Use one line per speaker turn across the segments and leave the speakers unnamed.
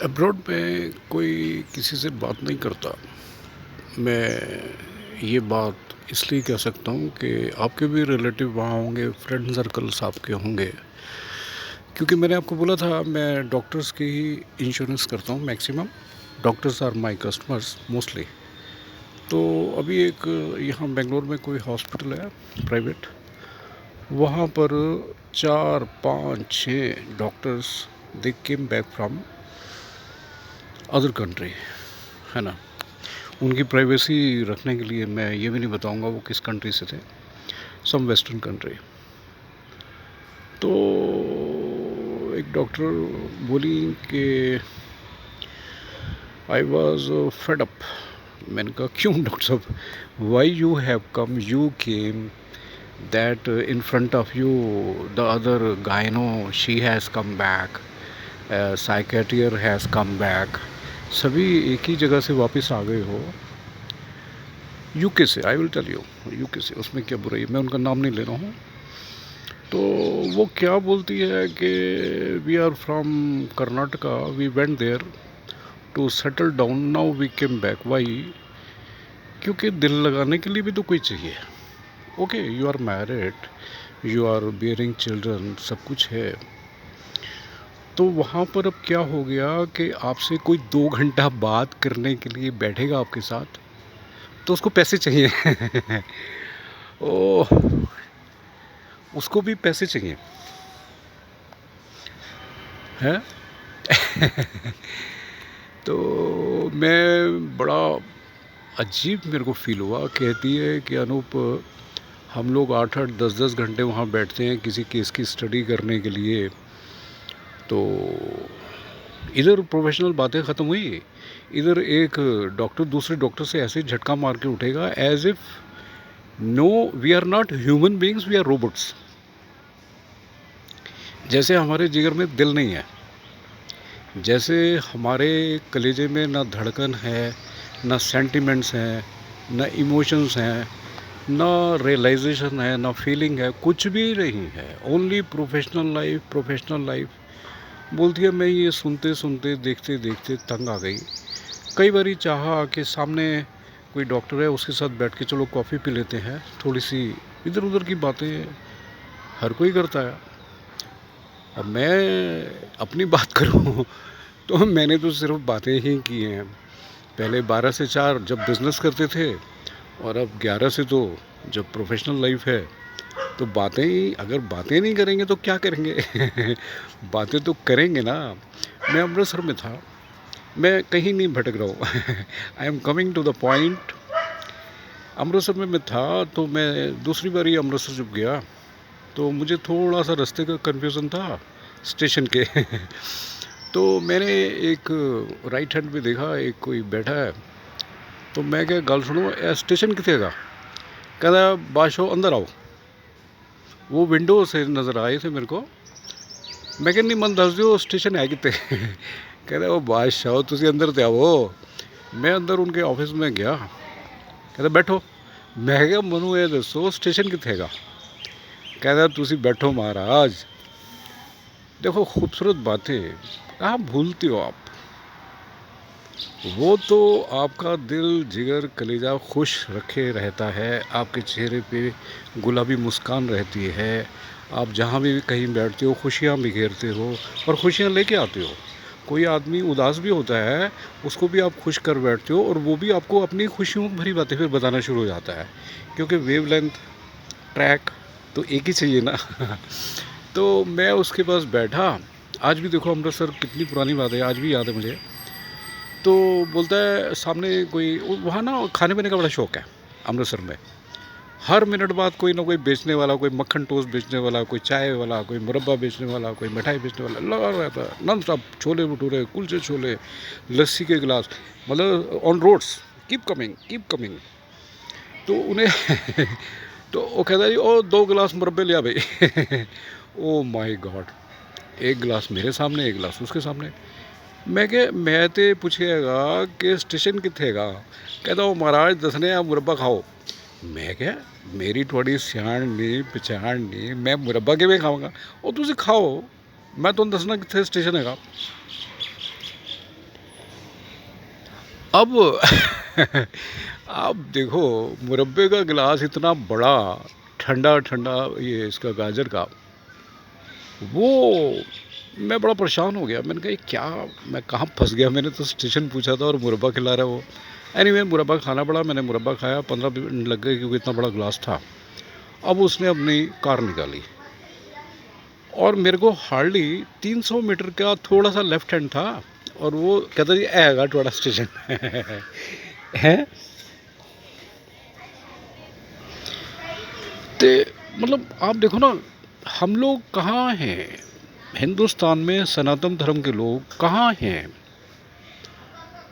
Abroad में कोई किसी से बात नहीं करता। मैं ये बात इसलिए कह सकता हूँ कि आपके भी रिलेटिव वहाँ होंगे, फ्रेंड सर्कल्स आपके होंगे। क्योंकि मैंने आपको बोला था मैं डॉक्टर्स की ही इंश्योरेंस करता हूँ maximum. Doctors are my customers mostly. तो अभी एक यहाँ बेंगलोर में कोई हॉस्पिटल है प्राइवेट, वहाँ पर 4 5 6 doctors they came back from other country, है ना। उनकी प्राइवेसी रखने के लिए मैं ये भी नहीं बताऊंगा वो किस कंट्री से थे, सम वेस्टर्न कंट्री। तो एक डॉक्टर बोली कि आई वॉज फेड अप। मैंने कहा क्यों डॉक्टर साहब, why you have come, you came that in front of you the other gyno she has come back, साइकेट्रियर हैज़ कम बैक, सभी एक ही जगह से वापस आ गए हो यूके से। I will tell you UK से, उसमें क्या बुराई है, मैं उनका नाम नहीं ले रहा हूँ। तो वो क्या बोलती है कि we are from Karnataka, we went there to settle down, now we came back. Why? क्योंकि दिल लगाने के लिए भी तो कोई चाहिए। Okay, you are married, you are bearing children, सब कुछ है। तो वहाँ पर अब क्या हो गया कि आपसे कोई 2 घंटा बात करने के लिए बैठेगा आपके साथ, तो उसको पैसे चाहिए। ओह, उसको भी पैसे चाहिए हैं। तो मैं बड़ा अजीब मेरे को फील हुआ। कहती है कि अनूप, हम लोग 8 8 10 10 घंटे वहाँ बैठते हैं किसी केस की स्टडी करने के लिए, तो इधर प्रोफेशनल बातें ख़त्म हुई, इधर एक डॉक्टर दूसरे डॉक्टर से ऐसे झटका मार के उठेगा as if no, we are not human beings, we are robots. जैसे हमारे जिगर में दिल नहीं है, जैसे हमारे कलेजे में ना धड़कन है, ना सेंटिमेंट्स हैं, ना इमोशंस हैं, ना रियलाइजेशन है, ना फीलिंग है, कुछ भी नहीं है। Only professional life, professional life. बोलती है मैं ये सुनते सुनते देखते देखते तंग आ गई। कई बारी चाहा कि सामने कोई डॉक्टर है उसके साथ बैठ के चलो कॉफ़ी पी लेते हैं, थोड़ी सी इधर उधर की बातें हर कोई करता है। अब मैं अपनी बात करूं तो मैंने तो सिर्फ बातें ही की हैं। पहले 12 से 4 जब बिज़नेस करते थे, और अब 11 से 2 जब प्रोफेशनल लाइफ है। तो बातें ही, अगर बातें नहीं करेंगे तो क्या करेंगे। बातें तो करेंगे ना। मैं अमृतसर में था, मैं कहीं नहीं भटक रहा हूँ। I am coming to the point. Amritsar में मैं था, तो मैं दूसरी बारी अमृतसर जब गया तो मुझे थोड़ा सा रास्ते का कन्फ्यूज़न था स्टेशन के। तो मैंने एक राइट हैंड में देखा, एक कोई बैठा है। तो मैं क्या, गल सुनो, ए स्टेशन कितने का? कहता बादशाह अंदर आओ। वो विंडो से नज़र आए थे मेरे को। मैं क्या नहीं, मन दस दो स्टेशन है कितने। कहता वो बादशाह तुम अंदर ते आओ। मैं अंदर उनके ऑफिस में गया। कहता बैठो। मैं क्या मनु ये दसो स्टेशन कितने का? कहता तुम बैठो महाराज। देखो खूबसूरत बातें कहाँ भूलते हो आप। वो तो आपका दिल जिगर कलेजा खुश रखे रहता है, आपके चेहरे पे गुलाबी मुस्कान रहती है, आप जहाँ भी कहीं बैठते हो खुशियाँ बिखेरते हो और खुशियाँ लेके आते हो। कोई आदमी उदास भी होता है, उसको भी आप खुश कर बैठते हो, और वो भी आपको अपनी खुशियों भरी बातें फिर बताना शुरू हो जाता है, क्योंकि वेवलेंथ, ट्रैक तो एक ही चाहिए ना। तो मैं उसके पास बैठा। आज भी देखो अमृतसर कितनी पुरानी बात है, आज भी याद है मुझे। तो बोलता है सामने कोई, वहाँ ना खाने पीने का बड़ा शौक़ है अमृतसर में। हर मिनट बाद कोई ना कोई बेचने वाला, कोई मक्खन टोस्ट बेचने वाला, कोई चाय वाला, कोई मुरब्बा बेचने वाला, कोई मिठाई बेचने वाला लगा रहता है नॉन स्टॉप। छोले भटूरे, कुलचे छोले, लस्सी के गिलास, मतलब on roads, keep coming keep coming. तो उन्हें तो वो कहता है जी ओ 2 गिलास मुरब्बे लिया भाई। ओ माय गॉड, एक गिलास मेरे सामने, एक गिलास उसके सामने। मैं क्या, मैं तो पूछेगा कि स्टेशन कितने का? कहता वो महाराज दसने आप मुरब्बा खाओ। मैं क्या, मेरी थोड़ी सियाण नहीं पहचान नहीं, मैं मुरब्बा किमें खाऊंगा? और तुझे खाओ, मैं तो दसना कितने स्टेशन है। अब आप देखो, मुरब्बे का गिलास इतना बड़ा, ठंडा ठंडा, ये इसका गाजर का, वो मैं बड़ा परेशान हो गया। मैंने कहा ये क्या, मैं कहाँ फंस गया। मैंने तो स्टेशन पूछा था और मुरब्बा खिला रहा है वो। एनीवे मुरब्बा खाना पड़ा, मैंने मुरब्बा खाया, 15 मिनट लग गए क्योंकि इतना बड़ा गिलास था। अब उसने अपनी कार निकाली और मेरे को हार्डली 300 मीटर का थोड़ा सा लेफ्ट हैंड था, और वो कहता जी आएगा थोड़ा स्टेशन है। तो मतलब आप देखो ना, हम लोग कहाँ हैं, हिंदुस्तान में सनातन धर्म के लोग कहाँ हैं।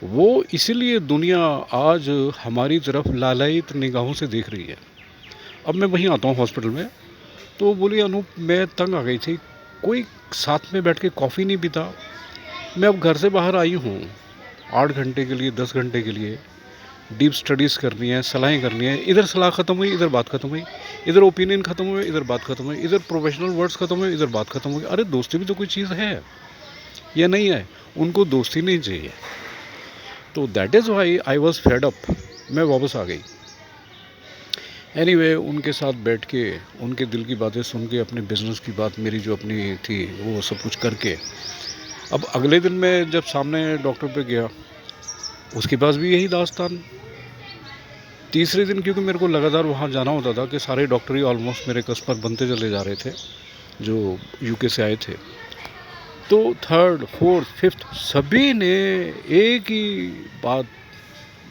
वो इसीलिए दुनिया आज हमारी तरफ लालायित निगाहों से देख रही है। अब मैं वहीं आता हूँ हॉस्पिटल में, तो बोली अनूप मैं तंग आ गई थी, कोई साथ में बैठ के कॉफ़ी नहीं पीता। मैं अब घर से बाहर आई हूँ 8 घंटे के लिए, 10 घंटे के लिए, डीप स्टडीज़ करनी है, सलाहें करनी है। इधर सलाह ख़त्म हुई, इधर बात ख़त्म हुई, इधर ओपिनियन ख़त्म हुए, इधर बात ख़त्म हुई, इधर प्रोफेशनल वर्ड्स ख़त्म हुए, इधर बात ख़त्म हुई। अरे दोस्ती भी तो कोई चीज़ है या नहीं है? उनको दोस्ती नहीं चाहिए। तो that is why I was fed up, मैं वापस आ गई। एनीवे उनके साथ बैठ के, उनके दिल की बातें सुन के, अपने बिज़नेस की बात मेरी जो अपनी थी वो सब कुछ करके, अब अगले दिन मैं जब सामने डॉक्टर पे गया, उसके पास भी यही दास्तान। तीसरे दिन क्योंकि मेरे को लगातार वहाँ जाना होता था कि सारे डॉक्टर ही ऑलमोस्ट मेरे कस्टमर बनते चले जा रहे थे जो यूके से आए थे। तो थर्ड, फोर्थ, फिफ्थ सभी ने एक ही बात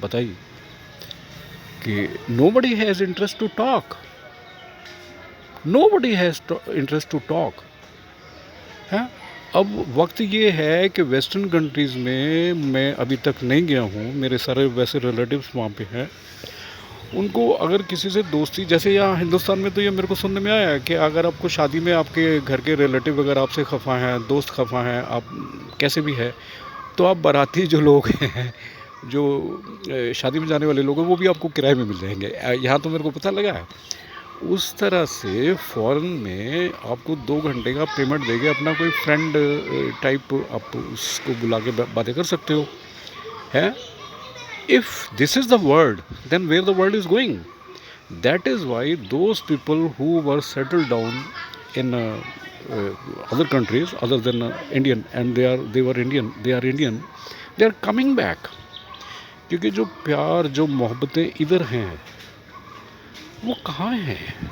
बताई कि nobody has interest to talk, nobody has interest to talk है। अब वक्त ये है कि वेस्टर्न कंट्रीज़ में मैं अभी तक नहीं गया हूँ, मेरे सारे वैसे रिलेटिव्स वहाँ पे हैं। उनको अगर किसी से दोस्ती, जैसे यहाँ हिंदुस्तान में तो ये मेरे को सुनने में आया है कि अगर आपको शादी में आपके घर के रिलेटिव अगर आपसे खफा हैं, दोस्त खफा हैं, आप कैसे भी है, तो आप बाराती जो लोग हैं, जो शादी में जाने वाले लोग हैं, वो भी आपको किराए में मिल जाएंगे। यहाँ तो मेरे को पता लगा है। उस तरह से फॉरेन में आपको 2 घंटे का पेमेंट देके अपना कोई फ्रेंड टाइप आप उसको बुला के बातें कर सकते हो, है। If this is the world, then where the world is going? That is why those people who were settled down in other countries other than Indian, and they are Indian, they are coming back. क्योंकि जो प्यार, जो मोहब्बतें इधर हैं वो कहाँ हैं।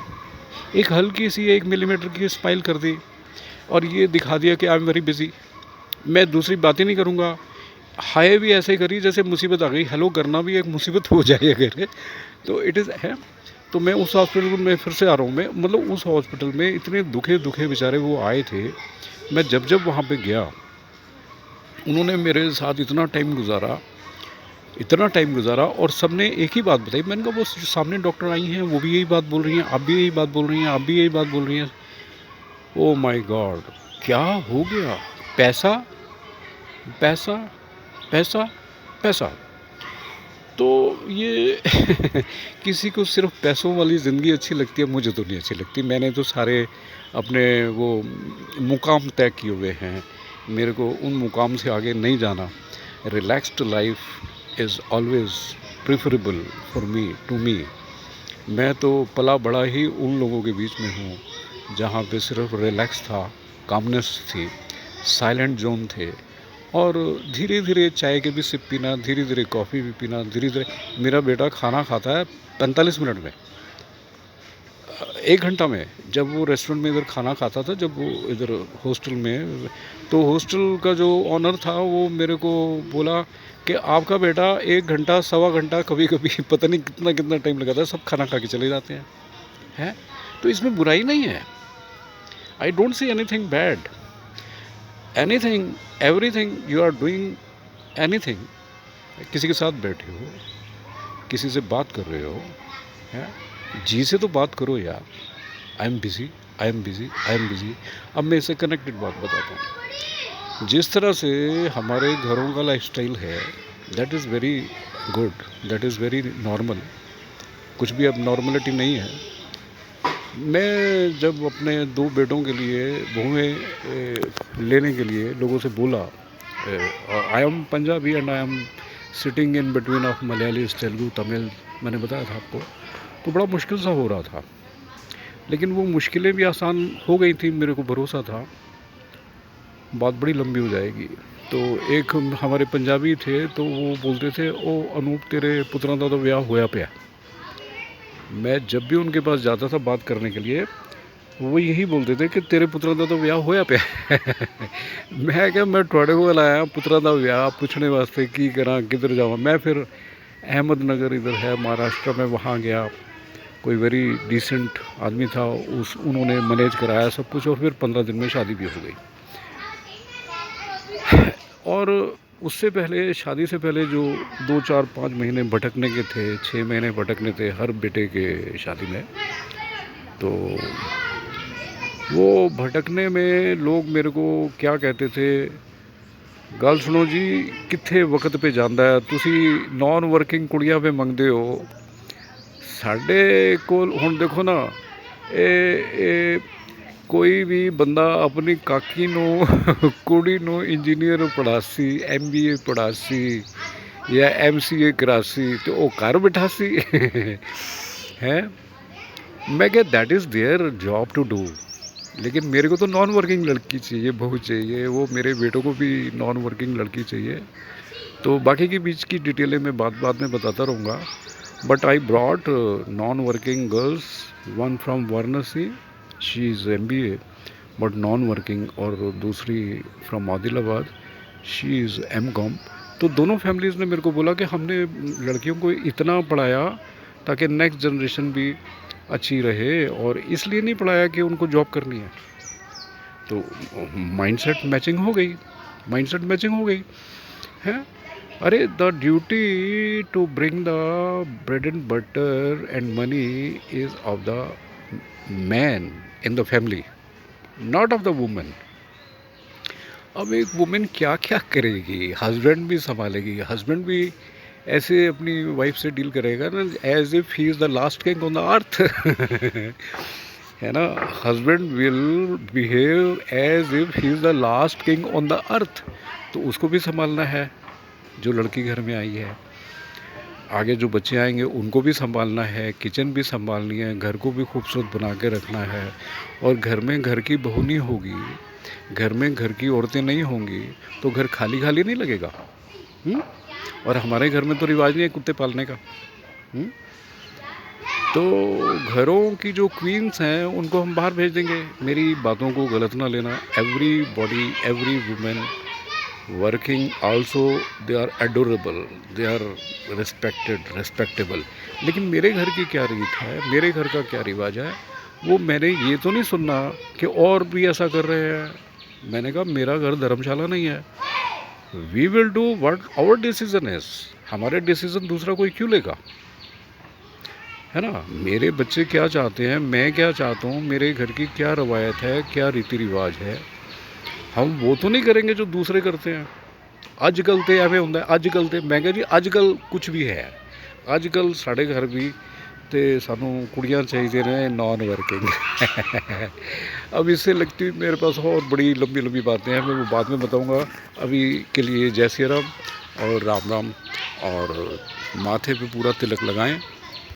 एक हल्की सी 1 मिलीमीटर की स्माइल कर दी और ये दिखा दिया कि आई एम वेरी बिजी। मैं दूसरी बात ही नहीं करूँगा। हाय भी ऐसे करी जैसे मुसीबत आ गई। हेलो करना भी एक मुसीबत हो जाए अगर, तो इट इज़ है। तो मैं उस हॉस्पिटल में फिर से आ रहा हूँ, मैं मतलब उस हॉस्पिटल में इतने दुखे दुखे बेचारे वो आए थे। मैं जब वहाँ पे गया, उन्होंने मेरे साथ इतना टाइम गुजारा और सब ने एक ही बात बताई। मैंने कहा वो जो सामने डॉक्टर आई हैं वो भी यही बात बोल रही हैं, आप भी यही बात बोल रही हैं, आप भी यही बात बोल रही हैं। ओ माय गॉड, क्या हो गया। पैसा पैसा पैसा पैसा। तो ये किसी को सिर्फ पैसों वाली ज़िंदगी अच्छी लगती है, मुझे तो नहीं अच्छी लगती। मैंने तो सारे अपने वो मुकाम तय किए हुए हैं, मेरे को उन मुकाम से आगे नहीं जाना। Relaxed life is always preferable for me, to me. मैं तो पला बड़ा ही उन लोगों के बीच में हूँ जहाँ पे सिर्फ रिलैक्स था, कामनेस थी, साइलेंट जोन थे, और धीरे धीरे चाय के भी सिप पीना, धीरे धीरे कॉफ़ी भी पीना, धीरे धीरे। मेरा बेटा खाना खाता है 45 मिनट में, 1 घंटा में। जब वो रेस्टोरेंट में इधर खाना खाता था, जब वो इधर हॉस्टल में, तो हॉस्टल का जो ऑनर था वो मेरे को बोला कि आपका बेटा 1 घंटा, सवा घंटा, कभी कभी पता नहीं कितना कितना टाइम लगाता है, सब खाना खा के चले जाते हैं। तो इसमें बुराई नहीं है। I don't see anything bad, anything, everything you are doing anything. किसी के साथ बैठे हो, किसी से बात कर रहे हो, है, जी से तो बात करो यार। I am busy, I am busy, I am busy. अब मैं इससे कनेक्टेड बात बताता हूँ। जिस तरह से हमारे घरों का लाइफस्टाइल है, that is very good, that is very normal. कुछ भी अब नॉर्मलिटी नहीं है। मैं जब अपने 2 बेटों के लिए बहुएं लेने के लिए लोगों से बोला, I am Punjabi and I am sitting in between of Malayali, Telugu, Tamil, मैंने बताया था आपको, तो बड़ा मुश्किल सा हो रहा था। लेकिन वो मुश्किलें भी आसान हो गई थी, मेरे को भरोसा था बात बड़ी लंबी हो जाएगी। तो एक हमारे पंजाबी थे, तो वो बोलते थे, ओ अनूप तेरे पुत्रां दा तो विआह होया पिया। मैं जब भी उनके पास जाता था बात करने के लिए, वो यही बोलते थे कि तेरे पुत्रां दा तो विआह होया पिया। मैं क्या, मैं थोड़े को आया पुत्रां दा विआह पूछने वास्ते, की करा किधर जावा। मैं फिर अहमदनगर इधर है महाराष्ट्र में, वहाँ गया। कोई वेरी डिसेंट आदमी था, उन्होंने मैनेज कराया सब कुछ, और फिर 15 दिन में शादी भी हो गई। और उससे पहले, शादी से पहले जो 2, 4, 5 महीने भटकने के थे, 6 महीने भटकने थे हर बेटे के शादी में, तो वो भटकने में लोग मेरे को क्या कहते थे, गल सुनो जी, कित्थे वक्त पे जांदा है, तुसी नॉन वर्किंग कुड़ियां पे मंगदे हो। साडे कोल हुण देखो ना, ए कोई भी बंदा अपनी काकी नूं कुड़ी नूं इंजीनियर पढ़ासी, MBA पढ़ासी या MCA करासी, तो वो घर बिठासी है। मैं क्या, that is their job to do. लेकिन मेरे को तो नॉन वर्किंग लड़की चाहिए, बहू चाहिए, वो मेरे बेटों को भी नॉन वर्किंग लड़की चाहिए। तो बाकी के बीच की डिटेलें मैं बाद में बताता रहूँगा। But I brought non working girls, one from Varanasi, she is MBA but non working, और दूसरी from Adilabad, she is MCOM। तो दोनों फैमिलीज़ ने मेरे को बोला कि हमने लड़कियों को इतना पढ़ाया ताकि नेक्स्ट जनरेशन भी अच्छी रहे, और इसलिए नहीं पढ़ाया कि उनको जॉब करनी है। तो माइंडसेट मैचिंग हो गई, है। अरे, the duty to bring the bread and butter and money is of the man in the family, not of the women. अब एक वुमेन क्या क्या करेगी, हस्बैंड भी संभालेगी, हस्बैंड भी ऐसे अपनी वाइफ से डील करेगा ना, as if he is the last king on the earth. है ना, husband will behave as if he is the last king on the earth. तो उसको भी संभालना है जो लड़की घर में आई है, आगे जो बच्चे आएंगे उनको भी संभालना है, किचन भी संभालनी है, घर को भी खूबसूरत बना के रखना है। और घर में घर की बहू नहीं होगी, घर में घर की औरतें नहीं होंगी, तो घर खाली खाली नहीं लगेगा। और हमारे घर में तो रिवाज नहीं है कुत्ते पालने का। तो घरों की जो क्वींस हैं उनको हम बाहर भेज देंगे। मेरी बातों को गलत ना लेना। Everybody, every women working also, they are adorable, they are respectable. लेकिन मेरे घर की क्या रीत है, मेरे घर का क्या रिवाज है, वो मैंने ये तो नहीं सुनना कि और भी ऐसा कर रहे हैं। मैंने कहा मेरा घर धर्मशाला नहीं है। We will do what our decision is. हमारे डिसीजन दूसरा कोई क्यों लेगा, है ना। मेरे बच्चे क्या चाहते हैं, मैं क्या चाहता हूँ, मेरे घर की क्या रवायत है, क्या रीति रिवाज है, हम वो तो नहीं करेंगे जो दूसरे करते हैं। अजकल तो एवं होंगे, अजकल तो मैं कह जी अजकल कुछ भी है। अजकल साढ़े घर भी तो सानू कुड़ियाँ चाहिए ने नॉन वर्किंग। अब इससे लगती मेरे पास और बड़ी लंबी लंबी बातें हैं, मैं वो बाद में बताऊंगा। अभी के लिए जय श्री राम और राम राम, और माथे पे पूरा तिलक लगाएं।